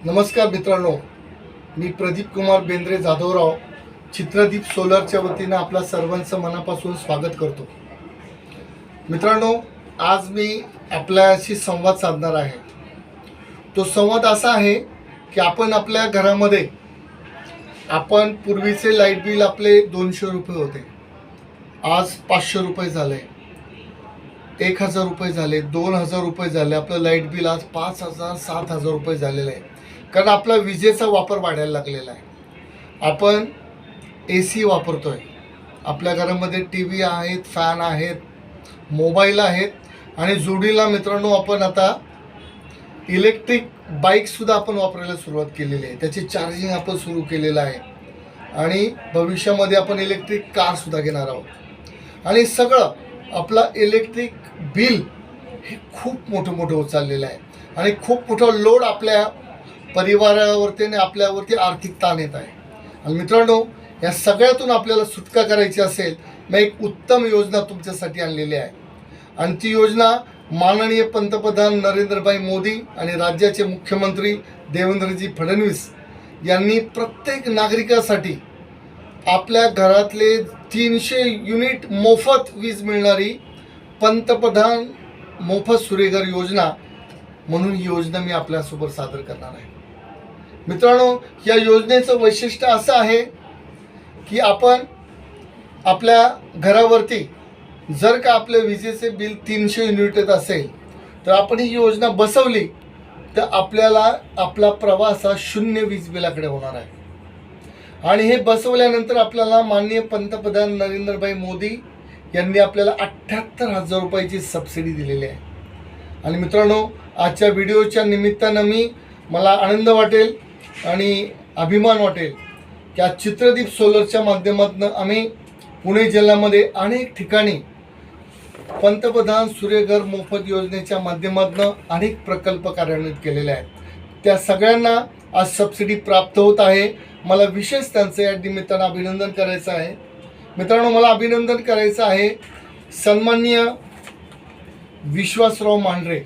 नमस्कार मित्रांनो, मी प्रदीप कुमार बेंद्रे जाधवराव चित्रदीप सोलरच्या वतीनं आपल्या सर्वांचं मनापासून स्वागत करतो. मित्रांनो, आज मी आपल्याशी संवाद साधणार आहे. तो संवाद असा आहे की आपण आपल्या घरामध्ये पूर्वीचे लाईट बिल आपले 200 रुपये होते, आज 500 रुपये झाले, 1000 रुपये झाले, 2000 रुपये झाले. आपलं लाईट बिल आज 5000 7000 रुपये झालेलं आहे, कारण आपला विजेचा वापर वाढायला लागलेला आहे. आपण AC वापरतोय, आपल्या घरामध्ये TV आहेत, फॅन आहेत, मोबाईल आहेत आणि जोडीला मित्रांनो आपण आता इलेक्ट्रिक बाईकसुद्धा आपण वापरायला सुरुवात केलेली आहे. त्याची चार्जिंग आपण सुरू केलेलं आहे आणि भविष्यामध्ये आपण इलेक्ट्रिक कारसुद्धा घेणार आहोत. आणि सगळं आपलं इलेक्ट्रिक बिल हे खूप मोठं होत चाललेलं आहे आणि खूप मोठा लोड आपल्या परिवारावरती आणि आपल्यावरती आर्थिक ताण येत आहे. आणि मित्रांनो, या सगळ्यातून आपल्याला सुटका करायची असेल, मी एक उत्तम योजना तुमच्यासाठी आणलेली आहे. आणि ती योजना माननीय पंतप्रधान नरेंद्रभाई मोदी आणि राज्याचे मुख्यमंत्री देवेंद्रजी फडणवीस यांनी प्रत्येक नागरिकासाठी आपल्या घरातले 300 युनिट मोफत वीज मिळणारी पंतप्रधान मोफत सूर्यघर योजना म्हणून ही योजना मी आपल्यासोबत सादर करणार आहे. मित्रांनो, या योजनेचं वैशिष्ट्य असं आहे की आपण आपल्या घरावरती जर का आपल्या विजेचे बिल 300 युनिट येत असेल तर आपण ही योजना बसवली तर आपल्याला आपला प्रवास हा 0 वीज बिलाकडे होणार आहे. आणि हे बसवल्यानंतर आपल्याला माननीय पंतप्रधान नरेंद्रभाई मोदी यांनी आपल्याला 78,000 रुपयाची सबसिडी दिलेली आहे. आणि मित्रांनो, आजच्या व्हिडिओच्या निमित्तानं मला आनंद वाटेल आणि अभिमान वाटेल की आज चित्रदीप सोलरच्या माध्यमातून आम्ही पुणे जिल्ह्यामध्ये अनेक ठिकाणी पंतप्रधान सूर्यघर मोफत योजनेच्या माध्यमातून अनेक प्रकल्प कार्यान्वित केलेले आहेत. त्या सगळ्यांना आज सबसिडी प्राप्त होत आहे. मला विशेष त्यांचं या निमित्तानं अभिनंदन करायचं आहे. मित्रांनो, मला अभिनंदन करायचं आहे सन्माननीय विश्वासराव मांढरे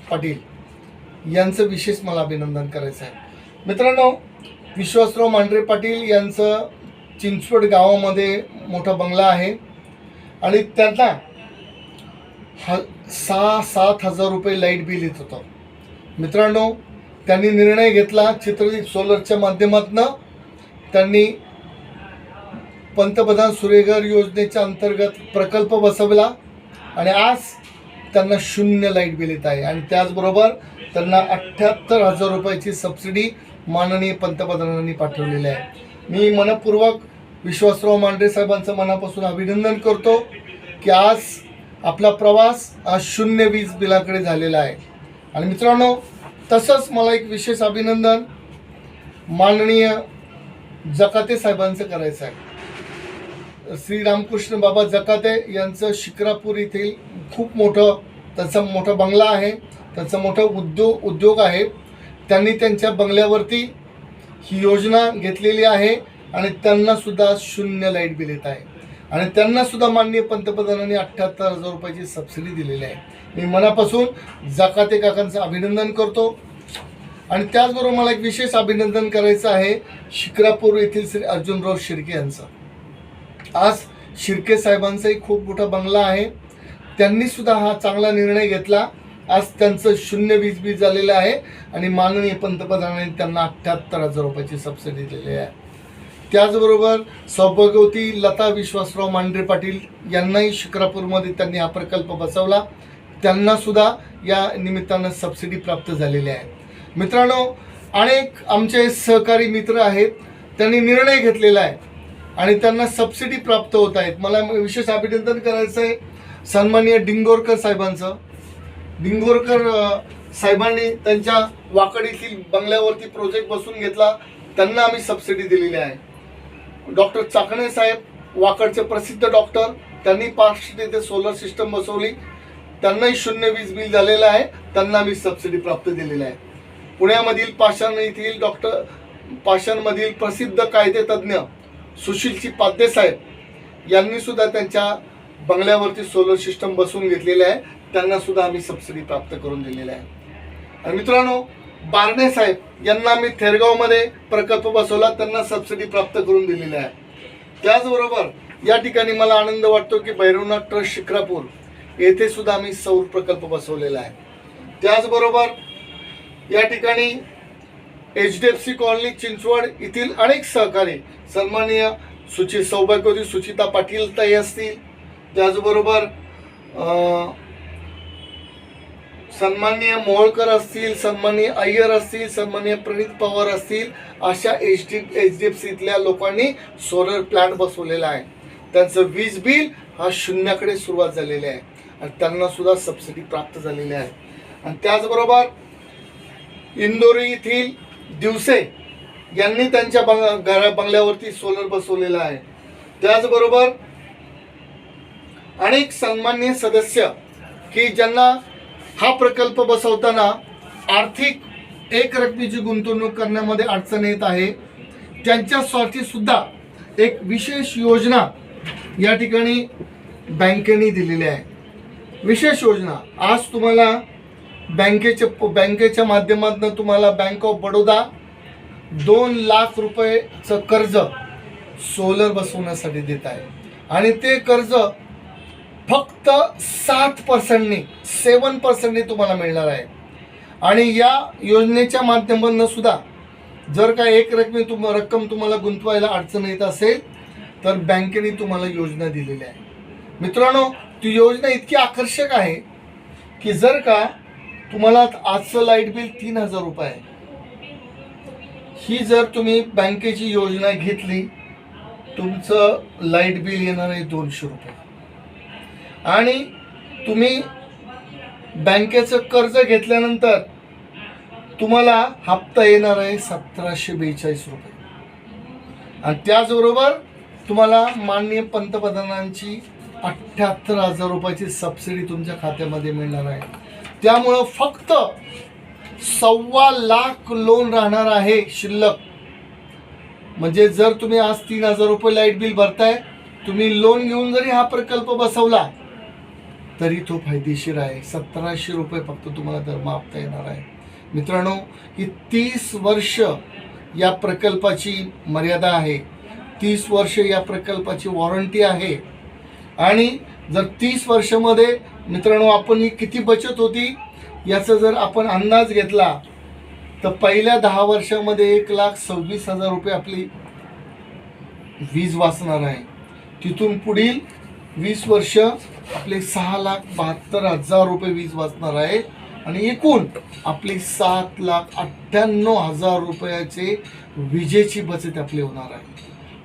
पाटील यांचं विशेष मला अभिनंदन करायचं आहे. मित्रांनो, विश्वासराव मांढरे पाटील यांचं चिंचवड गावामध्ये मोठा बंगला आहे आणि त्यांना 6-7 रुपये लाईट बिल येत होतं. मित्रांनो, त्यांनी निर्णय घेतला, चित्रदीप सोलरच्या माध्यमातून त्यांनी पंतप्रधान सूर्यघर योजनेच्या अंतर्गत प्रकल्प बसवला आणि आज त्यांना 0 लाईट बिल येत आहे. आणि त्याचबरोबर त्यांना 78,000 रुपयाची सबसिडी माननीय पंतप्रधानांनी पाठवलेली आहे. मी मनपूर्वक विश्वासराव मांढरे साहेबांचं मनापासून अभिनंदन करतो की आज आपला प्रवास आज 0 वीज बिलाकडे झालेला आहे. आणि मित्रांनो, तसंच मला एक विशेष अभिनंदन माननीय जकाते साहेबांचं करायचं आहे. श्री रामकृष्ण बाबा जकाते यांचं शिक्रापूर येथील खूप त्यांचा मोठा बंगला आहे, त्यांचा मोठा उद्योग आहे. त्यांनी त्यांच्या बंगल्यावरती ही योजना घेतलेली आहे आणि त्यांनासुद्धा 0 लाईट बिल येत आहे. आणि त्यांनासुद्धा माननीय पंतप्रधानांनी 78,000 रुपयाची सबसिडी दिलेली आहे. मी मनापासून जकाते काकांचं अभिनंदन करतो. आणि त्याचबरोबर मला एक विशेष अभिनंदन करायचं आहे शिक्रापूर येथील श्री अर्जुनराव शिर्के यांचं. आज शिर्के साहेबांचाही खूप मोठा बंगला आहे, त्यांनीसुद्धा हा चांगला निर्णय घेतला. आज त्यांचं 0 वीज बिल झालेलं आहे आणि माननीय पंतप्रधानांनी त्यांना 78,000 रुपयाची सबसिडी दिलेली आहे. त्याचबरोबर सौभाग्यवती लता विश्वासराव मांढरे पाटील यांनाही शिक्रापूरमध्ये त्यांनी हा प्रकल्प बसवला, त्यांनासुद्धा या निमित्तानं सबसिडी प्राप्त झालेली आहे. मित्रांनो, अनेक आमचे सहकारी मित्र आहेत, त्यांनी निर्णय घेतलेला आहे आणि त्यांना सबसिडी प्राप्त होत आहेत. मला विशेष अभिनंदन करायचं आहे सन्माननीय डिंगोरकर साहेबांचं. डिंगोरकर साहेबांनी त्यांच्या वाकड येथील बंगल्यावरती प्रोजेक्ट बसून घेतला, त्यांना आम्ही सबसिडी दिलेली आहे. डॉक्टर चाकणे साहेब वाकडचे प्रसिद्ध डॉक्टर, त्यांनी पार्श्व येथे सोलर सिस्टम बसवली, त्यांनाही 0 वीज बिल झालेलं आहे, त्यांना आम्ही सबसिडी प्राप्त दिलेली आहे. पुण्यामधील पाषाण येथील पाषाणमधील प्रसिद्ध कायदेतज्ञ सुशीलजी पाध्ये साहेब यांनीसुद्धा त्यांच्या बंगल्यावरती सोलर सिस्टम बसवून घेतलेले आहे, त्यांनासुद्धा आम्ही सबसिडी प्राप्त करून दिलेली आहे. आणि मित्रांनो, बारणे साहेब यांना मी थेरगावमध्ये प्रकल्प बसवला, त्यांना सबसिडी प्राप्त करून दिलेली आहे. त्याचबरोबर या ठिकाणी मला आनंद वाटतो की भैरवनाथ ट्रस्ट शिक्रापूर येथे सुद्धा आम्ही सौर प्रकल्प बसवलेला आहे. त्याचबरोबर या ठिकाणी HDFC कॉलनी चिंचवड येथील अनेक सहकारी सन्माननीय सौभाग्यवती सुचिता पाटील ताई असतील, त्याचबरोबर सन्माननीय मोहोळकर असतील, सन्माननीय अय्यर असतील, सन्माननीय प्रणित पवार असतील, अशा HDFCतल्या लोकांनी सोलर प्लांट बसवलेला आहे. त्यांचं वीज बिल हा शून्याकडे सुरुवात झालेली आहे आणि त्यांना सुद्धा सबसिडी प्राप्त झालेली आहे. आणि त्याचबरोबर इंदोरी येथील दिवसे यांनी त्यांच्या बंगल्यावरती सोलर बसवलेला आहे. त्याचबरोबर अनेक सन्माननीय सदस्य की ज्यांना हा प्रकल्प बसवताना आर्थिक एक रकमेची गुंतवणूक करण्यामध्ये अडचण येत आहे, त्यांच्यासाठी सुद्धा एक विशेष योजना या ठिकाणी बँकेने दिलेली आहे. विशेष योजना आज तुम्हाला बँकेच्या माध्यमातून तुम्हाला बँक ऑफ बडोदा 2 लाख रुपयेचं कर्ज सोलर बसवण्यासाठी देत आहे आणि ते कर्ज फक्त 7% तुम्हाला मिळणार आहे. आणि या योजनेच्या माध्यमातून सुद्धा जर का एक रक्कम तुम्हाला गुंतवायला अडचण येत असेल तर बँकेने तुम्हाला योजना दिलेली आहे. मित्रांनो, ती योजना इतकी आकर्षक आहे की जर का तुम्हाला आजचं लाईट बिल 3000 रुपये आहे, ही जर तुम्ही बँकेची योजना घेतली तुमचं लाईट बिल येणार आहे 200 रुपये आणि तुम्ही बँकेचं कर्ज घेतल्यानंतर तुम्हाला हप्ता येणार आहे 1742 रुपये. आणि त्याचबरोबर तुम्हाला माननीय पंतप्रधानांची 78,000 रुपयाची सबसिडी तुमच्या खात्यामध्ये मिळणार आहे. त्यामुळं फक्त 1.25 लाख लोन राहणार आहे शिल्लक. म्हणजे जर तुम्ही आज 3000 रुपये लाईट बिल भरताय, तुम्ही लोन घेऊन जरी हा प्रकल्प बसवला तरी तो फायदेशीर आहे. 1700 रुपये फक्त तुम्हाला धर्म हप्ता येणार आहे. मित्रांनो, ही 30 वर्ष या प्रकल्पाची मर्यादा आहे, 30 वर्ष या प्रकल्पाची वॉरंटी आहे. आणि जर 30 वर्षामध्ये मित्रांनो आपण ही किती बचत होती याचा जर आपण अंदाज घेतला तर पहिल्या 10 वर्षामध्ये 1,26,000 रुपये आपली वीज वाचणार आहे. तिथून पुढील 20 वर्ष आपले 6,72,000 रुपये वीज वाचणार आहे आणि एकूण आपली 7,98,000 रुपयाचे विजेची बचत आपली होणार आहे.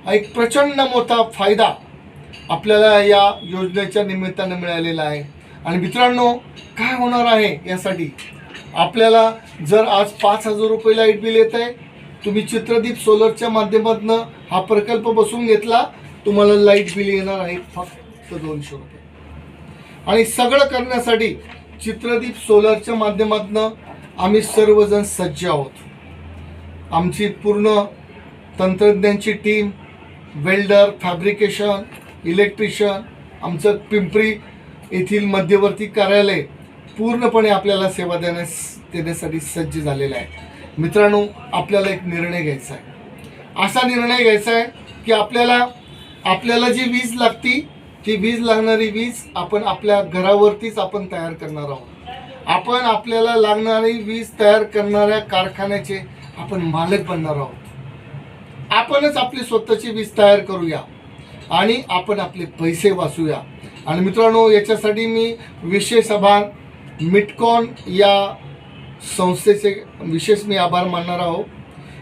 हा एक प्रचंड मोठा फायदा आपल्याला या योजनेच्या निमित्तानं मिळालेला आहे. आणि मित्रांनो, काय होणार आहे यासाठी आपल्याला जर आज 5,000 रुपये लाईट बिल येत आहे, तुम्ही चित्रदीप सोलरच्या माध्यमातून हा प्रकल्प बसवून घेतला, तुम्हाला लाईट बिल येणार आहे फक्त 200 रुपये. आणि सगळं करण्यासाठी चित्रदीप सोलरच्या माध्यमातून आम्ही सर्वजण सज्ज आहोत. आमची पूर्ण तंत्रज्ञांची टीम, वेल्डर, फॅब्रिकेशन, इलेक्ट्रिशियन, आमचं पिंपरी येथील मध्यवर्ती कार्यालय पूर्णपणे आपल्याला सेवा देण्यासाठी सज्ज झालेलं आहे. मित्रांनो, आपल्याला एक निर्णय घ्यायचा आहे. असा निर्णय घ्यायचा आहे की आपल्याला जी वीज लागती ती वीज लागणारी वीज आपण आपल्या घरावरतीच आपण तयार करणार आहोत. आपण आपल्याला लागणारी वीज तयार करणाऱ्या कारखान्याचे आपण मालक बनणार आहोत. आपणच आपली स्वतःची वीज तयार करूया आणि आपण आपले पैसे वाचूया. आणि मित्रांनो, याच्यासाठी मी विशेष आभार मिटकॉन या संस्थेचे विशेष मी आभार मानणार आहोत.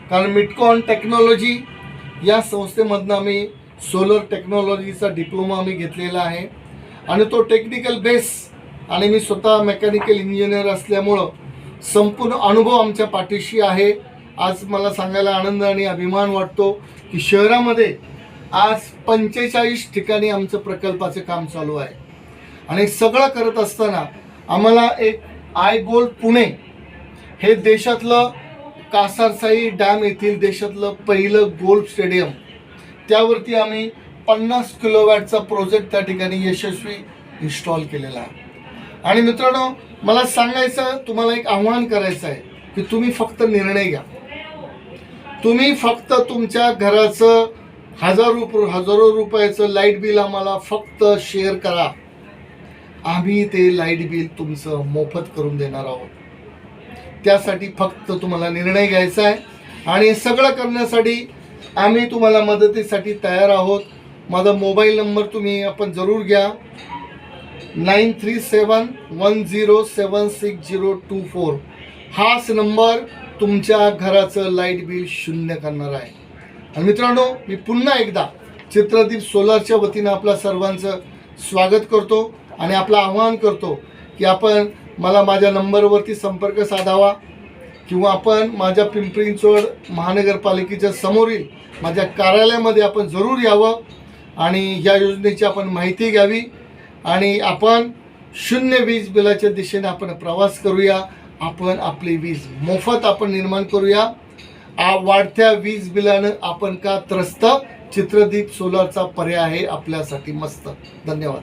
कारण मिटकॉन टेक्नॉलॉजी या संस्थेमधनं आम्ही सोलर टेक्नॉलॉजीचा डिप्लोमा आम्ही घेतलेला आहे आणि तो टेक्निकल बेस आणि मी स्वतः मेकॅनिकल इंजिनियर असल्यामुळं संपूर्ण अनुभव आमच्या पाठीशी आहे. आज मला सांगायला आनंद आणि अभिमान वाटतो की शहरामध्ये आज 45 ठिकाणी आमचं प्रकल्पाचे काम चालू आहे. आणि सगळं करत असताना आम्हाला एक आय गोल्ड पुणे हे देशातलं कासारसाई डॅम येथील देशातलं पहिलं गोल्फ स्टेडियम, त्यावरती आम्ही 50 किलोवॅटचा प्रोजेक्ट त्या ठिकाणी यशस्वी इन्स्टॉल केलेला आहे. आणि मित्रांनो, मला सांगायचं, तुम्हाला एक आव्हान करायचं आहे की तुम्ही फक्त निर्णय घ्या. तुम्ही फक्त तुमच्या घराचं हजारो रुपयाचं लाईट बिल आम्हाला फक्त शेअर करा. आम्ही ते लाईट बिल तुमचं मोफत करून देणार आहोत. त्यासाठी फक्त तुम्हाला निर्णय घ्यायचा आहे आणि हे सगळं करण्यासाठी आम्ही तुम्हाला मदतीसाठी तयार आहोत. माझा मोबाईल नंबर तुम्ही आपण जरूर घ्या. 9371076024. हाच नंबर तुमच्या घराचं लाईट बिल शून्य करणार आहे. आणि मित्रांनो, मी पुन्हा एकदा चित्रदीप सोलारच्या वतीनं आपल्या सर्वांचं स्वागत करतो आणि आपलं आवाहन करतो की आपण मला माझ्या नंबरवरती संपर्क साधावा किंवा आपण माझ्या पिंपरी चिंचवड महानगरपालिकेच्या समोरील माझ्या कार्यालयामध्ये आपण जरूर यावं आणि या योजनेची आपण माहिती घ्यावी आणि आपण शून्य वीज बिलाच्या दिशेने आपण प्रवास करूया. आपण आपली वीज मोफत आपण निर्माण करूया. वाढत्या वीज बिलानं आपण का त्रस्त? चित्रदीप सोलारचा पर्याय आहे आपल्यासाठी मस्त. धन्यवाद.